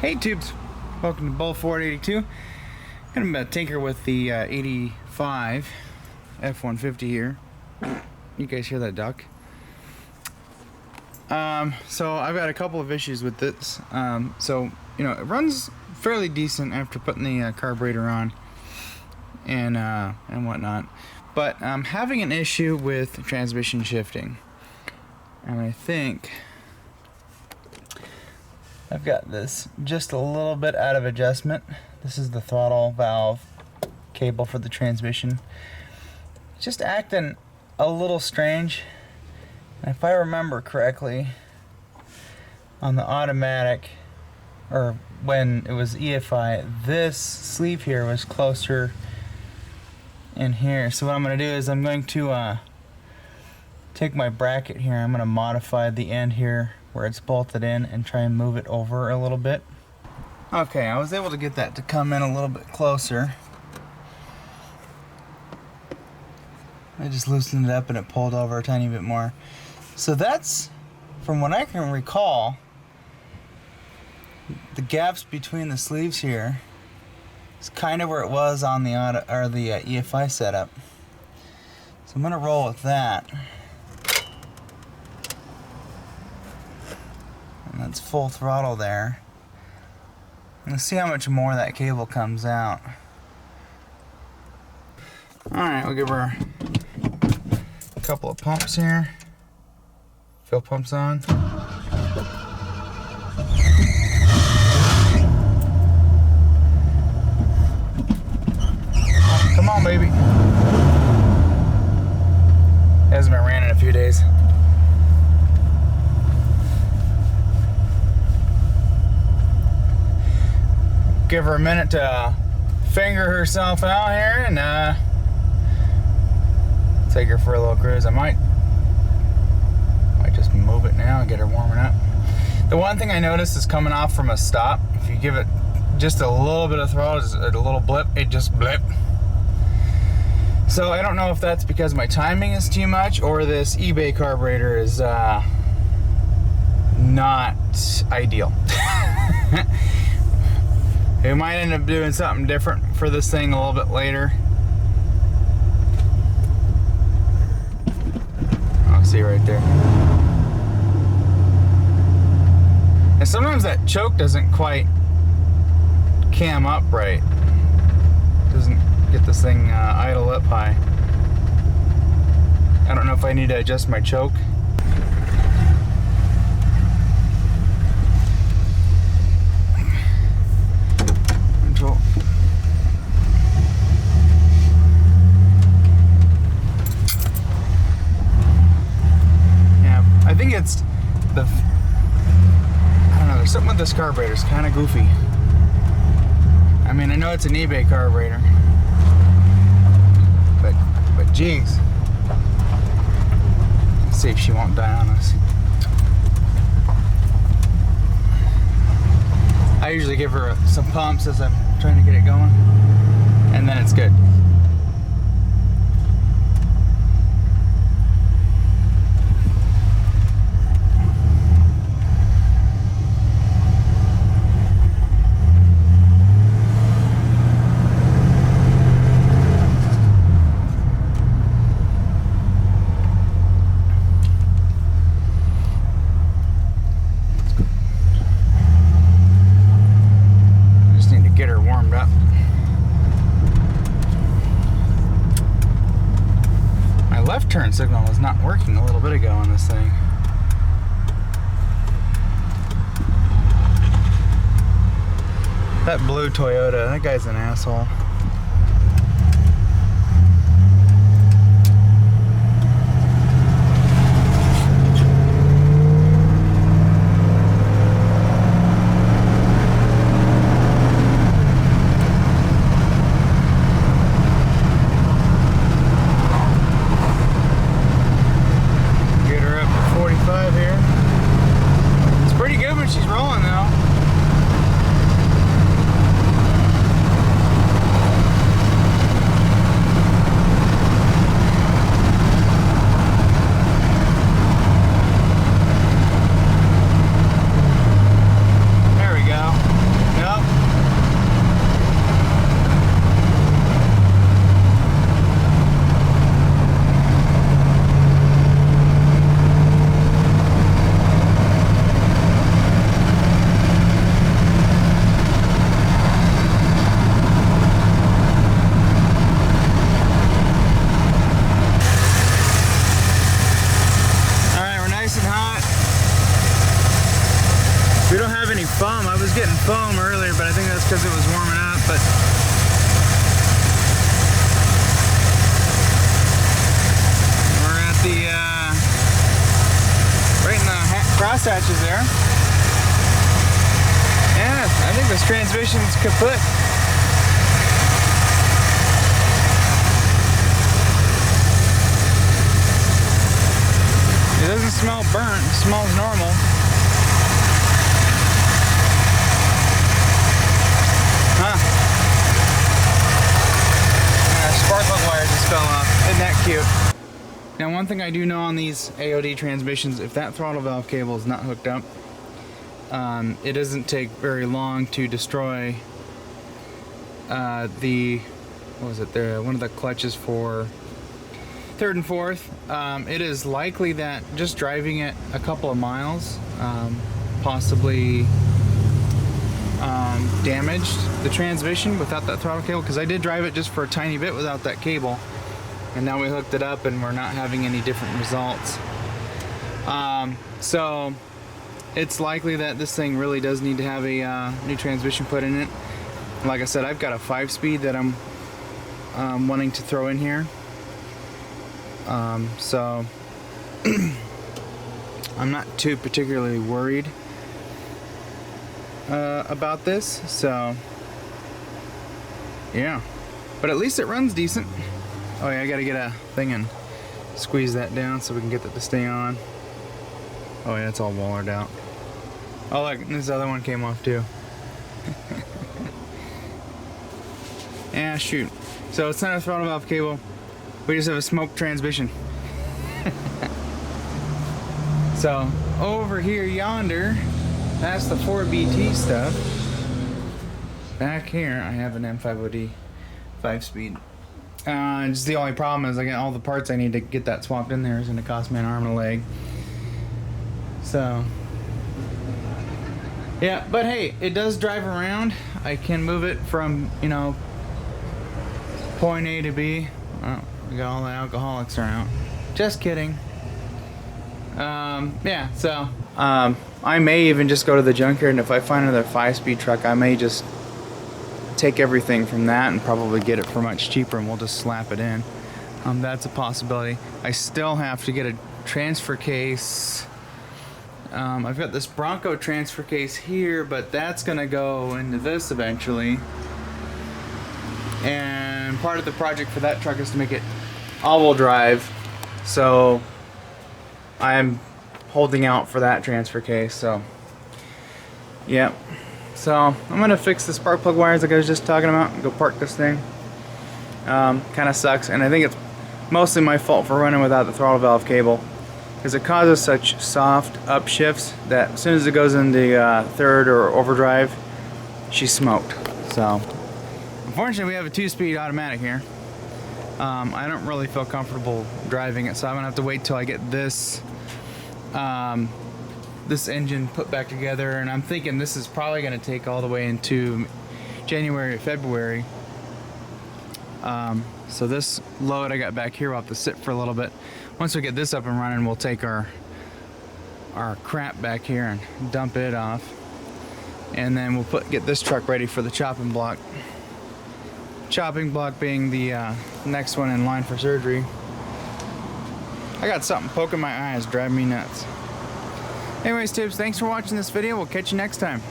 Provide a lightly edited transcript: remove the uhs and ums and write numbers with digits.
Hey tubes, welcome to Bull Ford 82. Gonna tinker with the 85 F-150 here. You guys hear that duck? So I've got a couple of issues with this. So you know, it runs fairly decent after putting the carburetor on and whatnot, but I'm having an issue with transmission shifting, and I think I've got this just a little bit out of adjustment. This is the throttle valve cable for the transmission. It's just acting a little strange. If I remember correctly, on the automatic, or when it was EFI, this sleeve here was closer in here. So what I'm going to do is I'm going to take my bracket here. I'm going to modify the end here where it's bolted in and try and move it over a little bit. Okay, I was able to get that to come in a little bit closer. I just loosened it up and it pulled over a tiny bit more. So that's, from what I can recall, the gaps between the sleeves here is kind of where it was on the EFI setup. So I'm going to roll with that. And that's full throttle there. Let's see how much more that cable comes out. Alright, we'll give her a couple of pumps here. Fill pumps on. Come on, baby. Hasn't been ran in a few days. Give her a minute to finger herself out here and take her for a little cruise. I might just move it now and get her warming up. The one thing I noticed is coming off from a stop, if you give it just a little bit of throttle, just a little blip, it just blip. So I don't know if that's because my timing is too much or this eBay carburetor is not ideal. We might end up doing something different for this thing a little bit later. I'll see right there. And sometimes that choke doesn't quite cam up right. Doesn't get this thing idle up high. I don't know if I need to adjust my choke. Yeah, I think it's the, I don't know, there's something with this carburetor, it's kind of goofy. I mean, I know it's an eBay carburetor, but geez. Let's see if she won't die on us. I usually give her some pumps as I'm trying to get it going, and then it's good. Left turn signal was not working a little bit ago on this thing. That blue Toyota, that guy's an asshole. She's rolling now. foam. I was getting foam earlier, but I think that's because it was warming up. But we're at the right in the cross hatches there. Yeah, I think this transmission's kaput. It doesn't smell burnt, it smells normal. Huh. Spark plug wire just fell off. Isn't that cute? Now, one thing I do know on these AOD transmissions, if that throttle valve cable is not hooked up, it doesn't take very long to destroy the, what was it there, one of the clutches for third and fourth. It is likely that just driving it a couple of miles possibly damaged the transmission without that throttle cable, because I did drive it just for a tiny bit without that cable, and now we hooked it up and we're not having any different results. So it's likely that this thing really does need to have a new transmission put in it. Like I said, I've got a 5-speed that I'm wanting to throw in here. So I'm not too particularly worried about this, so yeah, but at least it runs decent. Oh yeah, I gotta get a thing and squeeze that down so we can get that to stay on. Oh yeah, it's all wallered out. Oh look, this other one came off too. Yeah, shoot. So it's not a throttle valve cable, we just have a smoked transmission. So over here yonder, that's the 4BT stuff. Back here I have an M50D 5-speed. Just the only problem is I got all the parts I need to get that swapped in there is going to cost me an arm and a leg. So yeah, but hey, it does drive around. I can move it from, you know, point A to B. Oh, we got all the alcoholics are out. Just kidding. Yeah, so I may even just go to the junkyard, and if I find another 5-speed truck, I may just take everything from that and probably get it for much cheaper, and we'll just slap it in. That's a possibility. I still have to get a transfer case. I've got this Bronco transfer case here, but that's gonna go into this eventually. And part of the project for that truck is to make it all-wheel drive, so I'm holding out for that transfer case. So yep, so I'm gonna fix the spark plug wires like I was just talking about and go park this thing. Kind of sucks, and I think it's mostly my fault for running without the throttle valve cable, because it causes such soft upshifts that as soon as it goes into third or overdrive, she's smoked. So unfortunately we have a 2-speed automatic here. I don't really feel comfortable driving it, so I'm gonna have to wait till I get this this engine put back together, and I'm thinking this is probably gonna take all the way into January or February. So this load I got back here will have to sit for a little bit. Once we get this up and running, we'll take our crap back here and dump it off, and then we'll get this truck ready for the chopping block. Chopping block being the next one in line for surgery. I got something poking my eyes, driving me nuts. Anyways, tubes, thanks for watching this video. We'll catch you next time.